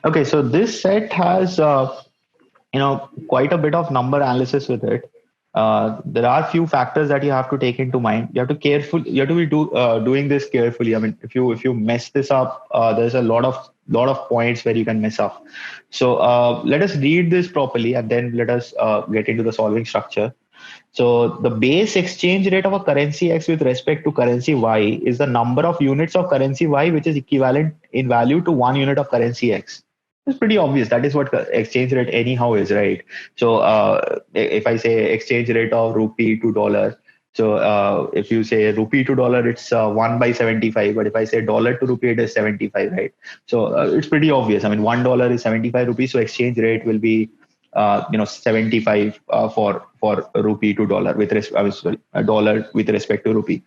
Okay, so this set has quite a bit of number analysis with it. There are few factors that you have to take into mind. You have to be doing this carefully. I mean, if you mess this up, there's a lot of points where you can mess up. So let us read this properly, and then let us get into the solving structure. So the base exchange rate of a currency X with respect to currency Y is the number of units of currency Y which is equivalent in value to 1 unit of currency X. It's pretty obvious. That is what exchange rate anyhow is, right? So if I say exchange rate of rupee to dollar, so if you say rupee to dollar, it's 1/75. But if I say dollar to rupee, it is 75, right? So it's pretty obvious. I mean, $1 is 75 rupees. So exchange rate will be 75 for rupee to dollar sorry, a dollar with respect to rupee,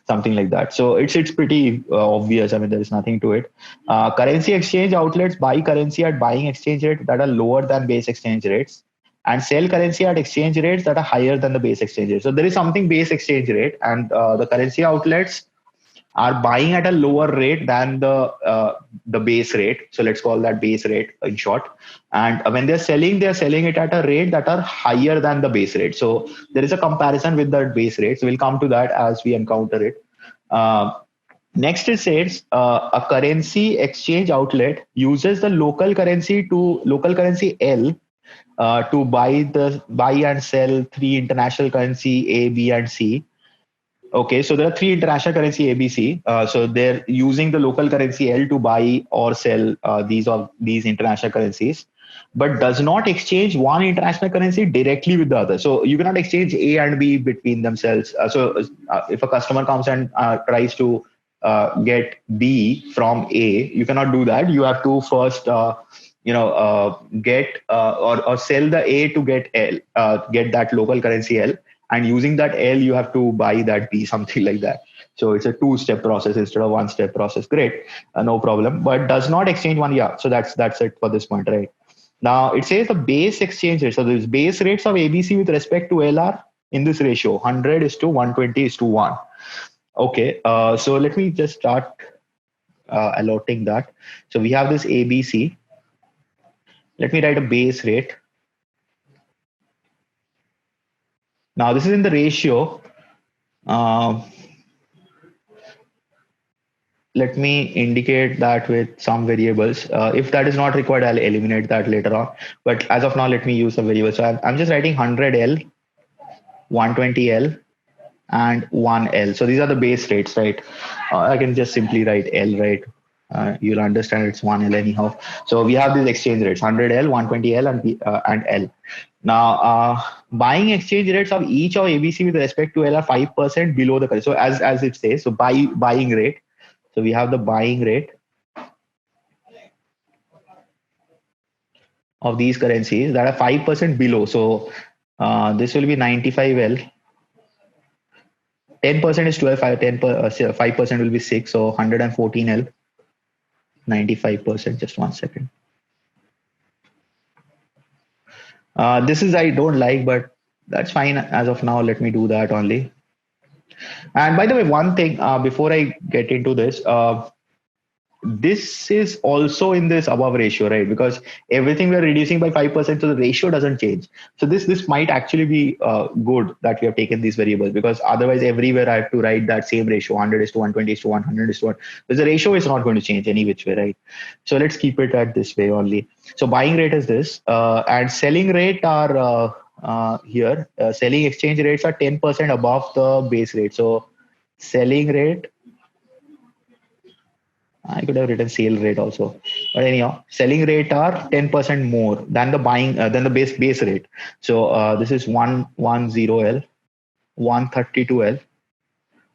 something like that. So it's pretty obvious. I mean, there is nothing to it. Currency exchange outlets buy currency at buying exchange rate that are lower than base exchange rates, and sell currency at exchange rates that are higher than the base exchange rate. So there is something base exchange rate, and the currency outlets are buying at a lower rate than the base rate. So let's call that base rate in short. And when they're selling it at a rate that are higher than the base rate. So there is a comparison with that base rate. So we'll come to that as we encounter it. Uh, Next, it says a currency exchange outlet uses the local currency L to buy and sell three international currency A, B, and C. Okay, so there are three international currency ABC. So they're using the local currency L to buy or sell these international currencies, but does not exchange one international currency directly with the other. So you cannot exchange A and B between themselves. If a customer comes and tries to get B from A, you cannot do that. You have to first get or sell the A to get L, get that local currency L, and using that L you have to buy that B, something like that. So it's a two-step process instead of one-step process. Great, no problem. But does not exchange one. Yeah, so that's it for this point, right? Now it says the base exchange rate. So there's base rates of ABC with respect to LR in this ratio: 100 is to 120 is to 1. Okay, so let me just start allotting that. So we have this ABC. Let me write a base rate. Now this is in the ratio. Uh, Let me indicate that with some variables. If that is not required, I'll eliminate that later on. But as of now, let me use a variable. So I'm just writing 100L, 120L, and 1L. So these are the base rates, right? I can just simply write L, right? You'll understand it's 1L anyhow. So we have these exchange rates: 100L, 120L, and L. Now, buying exchange rates of each of ABC with respect to L are 5% below the current. So as it says, so buying rate. So we have the buying rate of these currencies that are 5% below. So this will be 95L. 10% is 12, 5% will be 6. So 114L, 95%. Just 1 second. This is I don't like, but that's fine as of now. Let me do that only. And by the way, one thing before I get into this is also in this above ratio, right? Because everything we're reducing by 5%, so the ratio doesn't change. So this might actually be good that we have taken these variables, because otherwise everywhere I have to write that same ratio: 100 is to 120 is to 100 is to 1. Because the ratio is not going to change any which way, right? So let's keep it at this way only. So buying rate is this, and selling rate are here. Selling exchange rates are 10% above the base rate. So selling rate, I could have written sale rate also, but anyhow, selling rate are 10% more than the base rate. So this is 110L, 132L,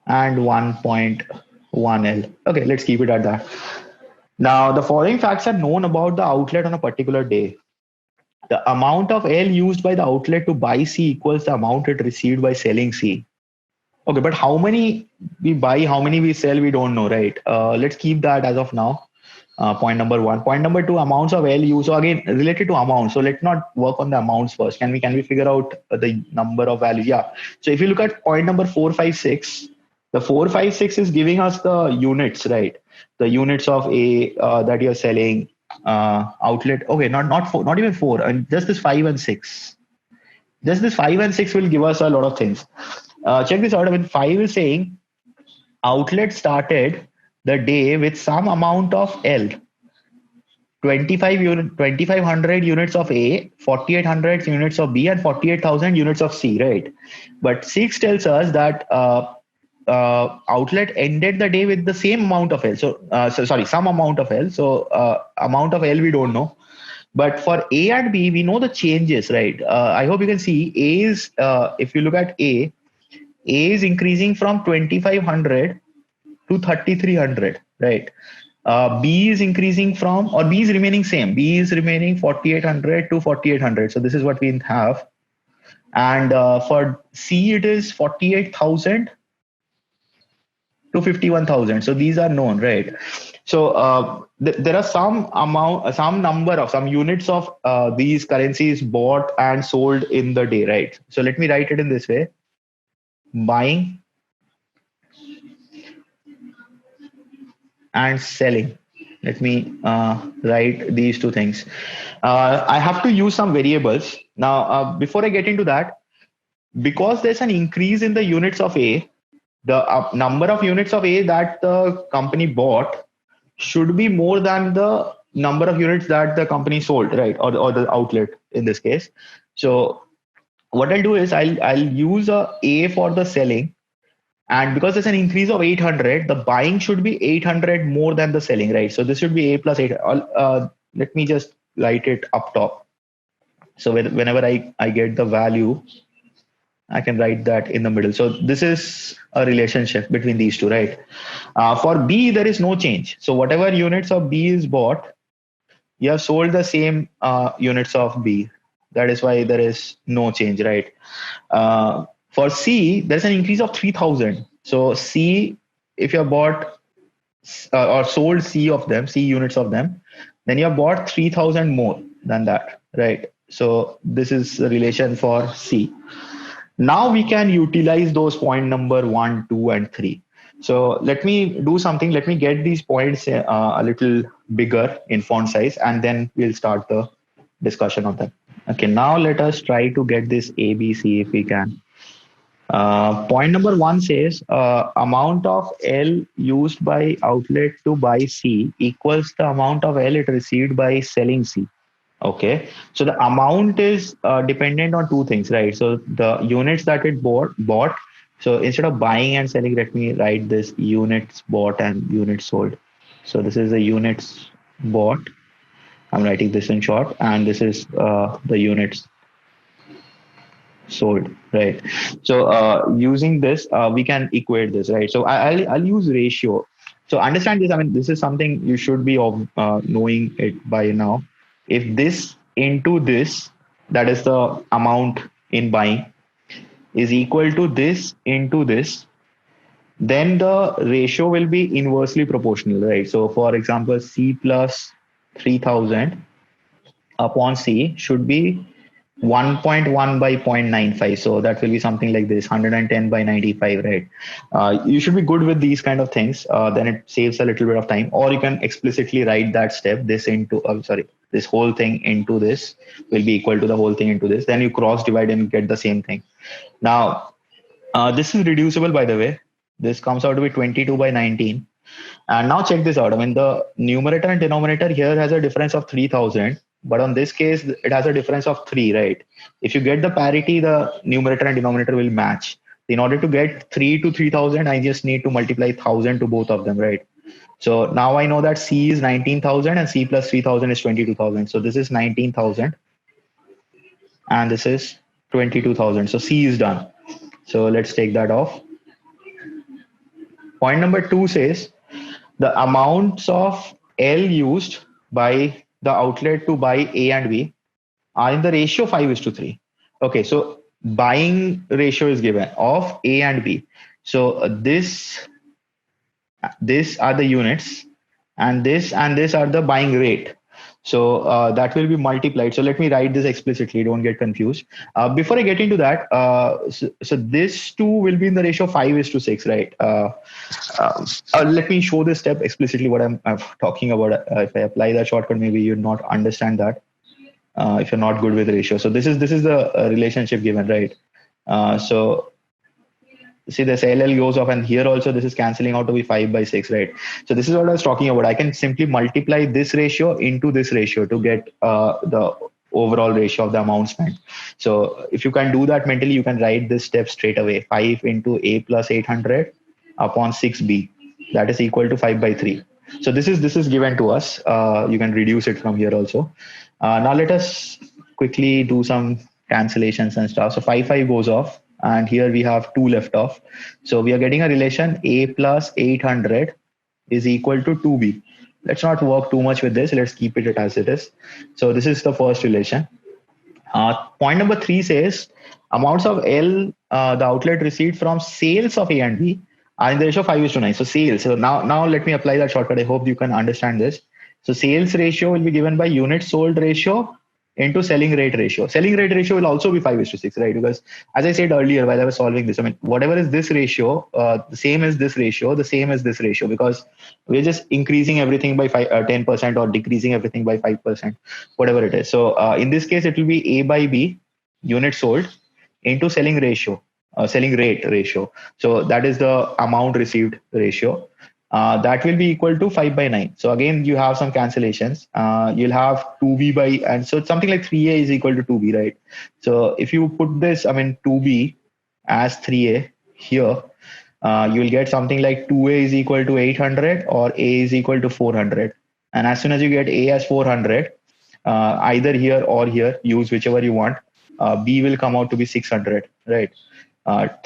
and 1.1L. Okay, let's keep it at that. Now, the following facts are known about the outlet on a particular day. The amount of L used by the outlet to buy C equals the amount it received by selling C. Okay, but how many we buy, how many we sell, we don't know, right? Let's keep that as of now. Point number one. Point number two, amounts of LU. So again, related to amounts. So let's not work on the amounts first. Can we figure out the number of values? Yeah. So if you look at point number 456, the 456 is giving us the units, right? The units of A that you're selling. outlet. Okay, not four, not even four, and just this 5 and 6. Just this 5 and 6 will give us a lot of things. Check this out. I mean, 5 is saying outlet started the day with some amount of L, 2500 units of A, 4800 units of B, and 48,000 units of C, right? But 6 tells us that outlet ended the day with the same amount of L. So sorry, some amount of L. So amount of L we don't know. But for A and B, we know the changes, right? I hope you can see A is, if you look at A is increasing from 2500 to 3300, right? B is increasing from, or B is remaining same. B is remaining 4800 to 4800. So this is what we have. And for C, it is 48,000 to 51,000. So these are known, right? So there are some units of these currencies bought and sold in the day, right? So let me write it in this way: buying and selling. Let me write these two things. I have to use some variables. Now, before I get into that, because there's an increase in the units of A, the number of units of A that the company bought should be more than the number of units that the company sold, right? Or the outlet in this case. So what I'll do is I'll use A for the selling, and because there's an increase of 800, the buying should be 800 more than the selling, right? So this should be A plus 8. Let me just write it up top. So whenever I get the value, I can write that in the middle. So this is a relationship between these two, right? For B, there is no change. So whatever units of B is bought, you have sold the same units of B. That is why there is no change, right? For C, there's an increase of 3,000. So C, if you have bought or sold C of them, C units of them, then you have bought 3,000 more than that, right? So this is the relation for C. Now we can utilize those point number 1, 2, and 3. So let me do something. Let me get these points a little bigger in font size, and then we'll start the discussion of them. Okay, now let us try to get this ABC if we can. Point number 1 says amount of L used by outlet to buy C equals the amount of L it received by selling C. Okay, so the amount is dependent on two things, right? So the units that it bought. So instead of buying and selling, let me write this: units bought and units sold. So this is the units bought. I'm writing this in short, and this is the units sold, right? So using this, we can equate this, right? So I'll use ratio. So understand this. I mean, this is something you should be knowing it by now. If this into this, that is the amount in buying, is equal to this into this, then the ratio will be inversely proportional, right? So for example, C plus 3,000 upon C should be 1.1 by 0.95. So that will be something like this: 110 by 95, right? You should be good with these kind of things. Then it saves a little bit of time. Or you can explicitly write that step, this into, this whole thing into this will be equal to the whole thing into this. Then you cross divide and get the same thing. Now, this is reducible, by the way. This comes out to be 22 by 19. And now check this out. I mean, the numerator and denominator here has a difference of 3,000. But on this case, it has a difference of 3, right? If you get the parity, the numerator and denominator will match. In order to get 3 to 3,000, I just need to multiply 1,000 to both of them, right? So now I know that C is 19,000 and C plus 3,000 is 22,000. So this is 19,000 and this is 22,000. So C is done. So let's take that off. Point number 2 says the amounts of L used by the outlet to buy A and B are in the ratio 5:3. Okay, so buying ratio is given of A and B. So this are the units, and this are the buying rate. So that will be multiplied. So let me write this explicitly. Don't get confused. Before I get into that, so this two will be in the ratio 5:6, right? Let me show this step explicitly what I'm talking about. If I apply that shortcut, maybe you'd not understand that if you're not good with ratio. So this is the relationship given, right? So see this LL goes off, and here also this is cancelling out to be 5/6, right? So this is what I was talking about. I can simply multiply this ratio into this ratio to get the overall ratio of the amount spent. So if you can do that mentally, you can write this step straight away. 5 into A plus 800 upon 6B, that is equal to 5/3. So this is given to us. You can reduce it from here also. Now let us quickly do some cancellations and stuff. So 5 goes off, and here we have 2 left off. So we are getting a relation A plus 800 is equal to 2B. Let's not work too much with this. Let's keep it as it is. So this is the first relation. Point number 3 says amounts of L, the outlet received from sales of A and B are in the ratio 5:9. So sales. So now let me apply that shortcut. I hope you can understand this. So sales ratio will be given by units sold ratio into selling rate ratio. Selling rate ratio will also be 5:6, right? Because as I said earlier while I was solving this, I mean, whatever is this ratio, the same as this ratio, the same as this ratio, because we're just increasing everything by 10% or decreasing everything by 5%, whatever it is. So in this case, it will be A by B, unit sold, into selling ratio, selling rate ratio. So that is the amount received ratio. That will be equal to 5/9. So again, you have some cancellations. You'll have 2B by, and so it's something like 3A is equal to 2B, right? So if you put this, I mean, 2B as 3A here, you'll get something like 2A is equal to 800 or A is equal to 400. And as soon as you get A as 400, either here or here, use whichever you want. B will come out to be 600, right?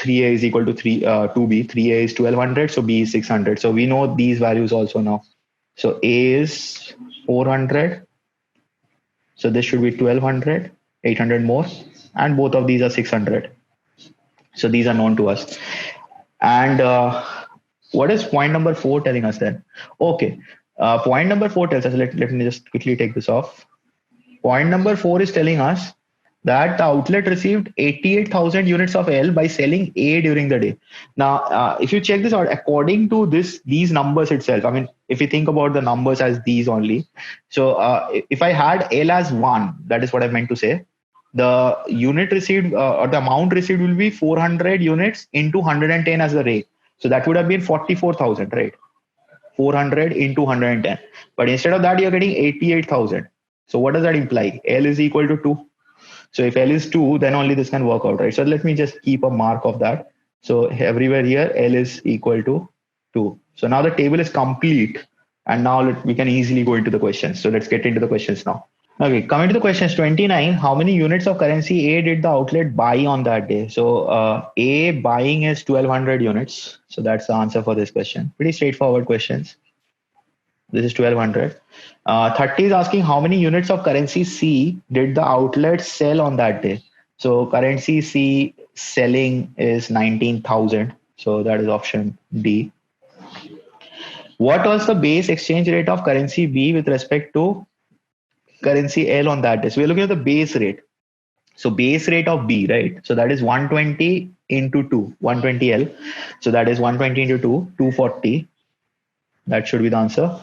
3A is equal to 2B. 3A is 1200, so B is 600. So we know these values also now. So A is 400. So this should be 1200, 800 more. And both of these are 600. So these are known to us. And what is point number 4 telling us then? Okay. Point number 4 tells us, let me just quickly take this off. Point number 4 is telling us that the outlet received 88,000 units of L by selling A during the day. Now, if you check this out, according to these numbers itself, I mean, if you think about the numbers as these only, so if I had L as 1, that is what I meant to say, the unit received or the amount received will be 400 units into 110 as the rate. So that would have been 44,000, right? 400 into 110. But instead of that, you're getting 88,000. So what does that imply? L is equal to 2. So if L is 2, then only this can work out, right? So let me just keep a mark of that. So everywhere here, L is equal to 2. So now the table is complete. And now we can easily go into the questions. So let's get into the questions now. Okay, coming to the questions 29, how many units of currency A did the outlet buy on that day? So A buying is 1200 units. So that's the answer for this question. Pretty straightforward questions. This is 1200. 30 is asking how many units of currency C did the outlet sell on that day? So currency C selling is 19,000. So that is option D. What was the base exchange rate of currency B with respect to currency L on that day? So we're looking at the base rate. So base rate of B, right? So that is 120 into 2, 120 L. So that is 120 into 2, 240. That should be the answer.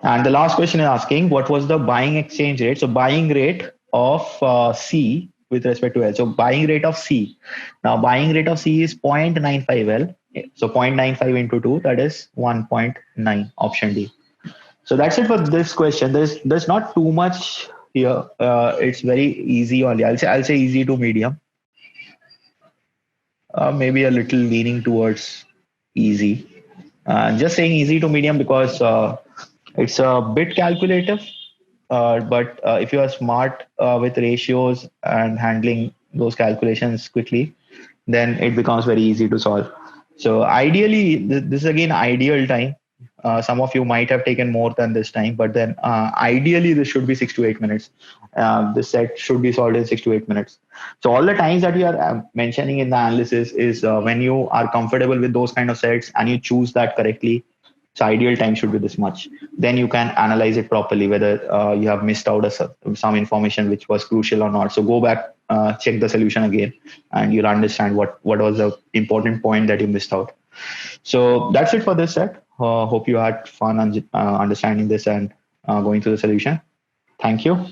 And the last question is asking what was the buying exchange rate? So buying rate of C with respect to L. So buying rate of C. Now buying rate of C is 0.95 L. So 0.95 into 2, that is 1.9, option D. So that's it for this question. There's not too much here. It's very easy only. I'll say easy to medium. Maybe a little leaning towards easy. Just saying easy to medium because it's a bit calculative, but if you are smart with ratios and handling those calculations quickly, then it becomes very easy to solve. So ideally, this is again ideal time. Some of you might have taken more than this time, but then ideally this should be 6 to 8 minutes. This set should be solved in 6 to 8 minutes. So all the times that we are mentioning in the analysis is when you are comfortable with those kind of sets and you choose that correctly. So ideal time should be this much. Then you can analyze it properly whether you have missed out some information which was crucial or not. So go back, check the solution again, and you'll understand what was the important point that you missed out. So that's it for this set. Hope you had fun understanding this and going through the solution. Thank you.